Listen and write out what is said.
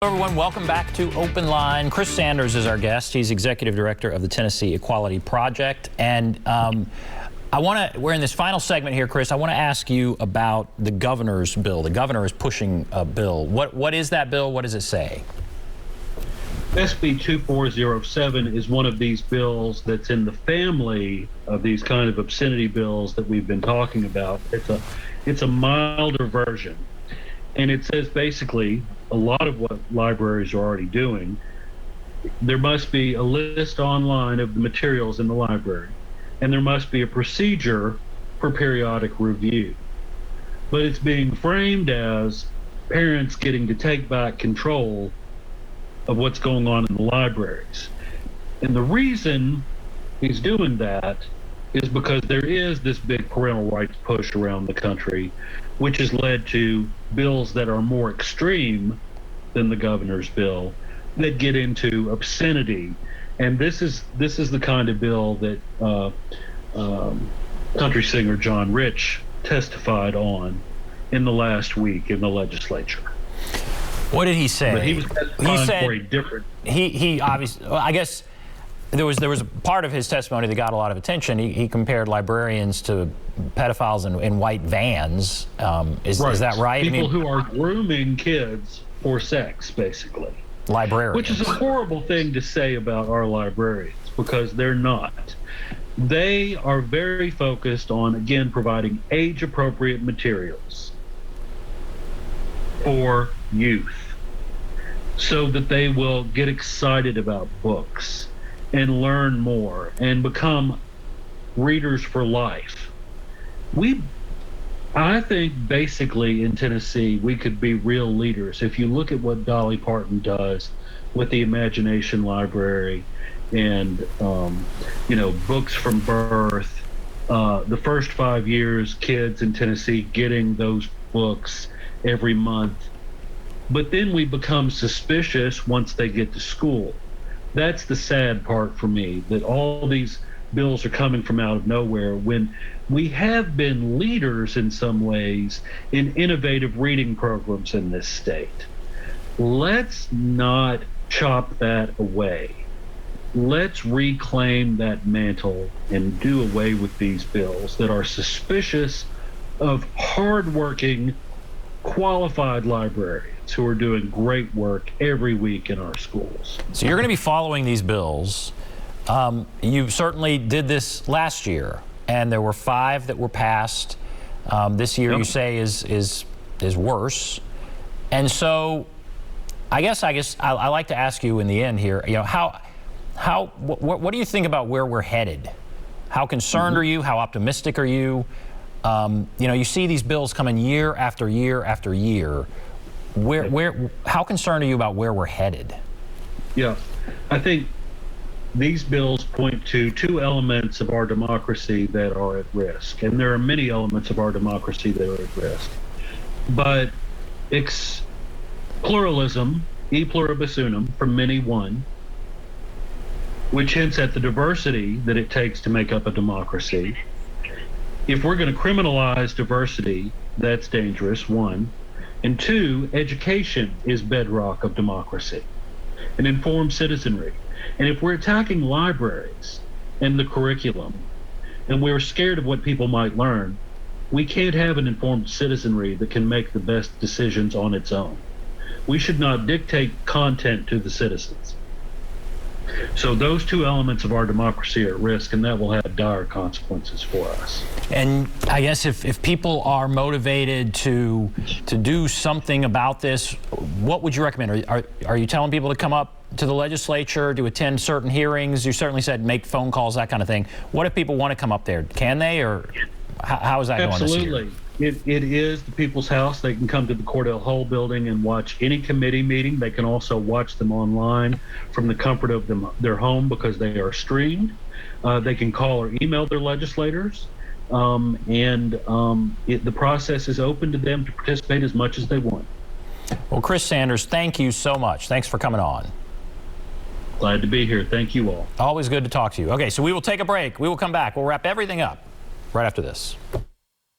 Hello everyone, welcome back to OpenLine. Chris Sanders is our guest. He's executive director of the Tennessee Equality Project. And we're in this final segment here, Chris. I want to ask you about the governor's bill. The governor is pushing a bill. What is that bill? What does it say? SB 2407 is one of these bills that's in the family of these kind of obscenity bills that we've been talking about. It's a milder version. And it says basically a lot of what libraries are already doing. There must be a list online of the materials in the library, and there must be a procedure for periodic review. But it's being framed as parents getting to take back control of what's going on in the libraries. And the reason he's doing that is because there is this big parental rights push around the country, which has led to bills that are more extreme than the governor's bill that get into obscenity. And this is the kind of bill that country singer John Rich testified on in the last week in the legislature. What did he say? But he was testifying for a different. He obviously, well, I guess there was a part of his testimony that got a lot of attention. He compared librarians to pedophiles in white vans. Is that right? People who are grooming kids for sex, basically. Librarians. Which is a horrible thing to say about our librarians, because they're not. They are very focused on, again, providing age-appropriate materials for youth so that they will get excited about books and learn more and become readers for life. I think basically in Tennessee we could be real leaders if you look at what Dolly Parton does with the Imagination Library and books from birth. The first 5 years, kids in Tennessee getting those books every month. But then we become suspicious once they get to school. That's the sad part for me, that all these bills are coming from out of nowhere when we have been leaders in some ways in innovative reading programs in this state. Let's not chop that away. Let's reclaim that mantle and do away with these bills that are suspicious of hardworking, qualified librarians who are doing great work every week in our schools. So you're going to be following these bills. You certainly did this last year, and there were 5 that were passed. This year, you say is worse. And so, I guess I like to ask you in the end here. What do you think about where we're headed? How concerned are you? How optimistic are you? You see these bills coming year after year after year. How concerned are you about where we're headed? Yeah, I think these bills point to 2 elements of our democracy that are at risk, and there are many elements of our democracy that are at risk. But pluralism, e pluribus unum, from many one, which hints at the diversity that it takes to make up a democracy. If we're going to criminalize diversity, that's dangerous, 1. And 2, education is bedrock of democracy, an informed citizenry. And if we're attacking libraries and the curriculum, and we're scared of what people might learn, we can't have an informed citizenry that can make the best decisions on its own. We should not dictate content to the citizens. So those 2 elements of our democracy are at risk, and that will have dire consequences for us. And I guess if people are motivated to do something about this, what would you recommend? Are you telling people to come up to the legislature, to attend certain hearings? You certainly said make phone calls, that kind of thing. What if people want to come up there? Can they, or how is that going this year? Absolutely. It is the People's House. They can come to the Cordell Hull building and watch any committee meeting. They can also watch them online from the comfort of their home because they are streamed. They can call or email their legislators. The process is open to them to participate as much as they want. Well, Chris Sanders, thank you so much. Thanks for coming on. Glad to be here. Thank you all. Always good to talk to you. Okay, so we will take a break. We will come back. We'll wrap everything up right after this.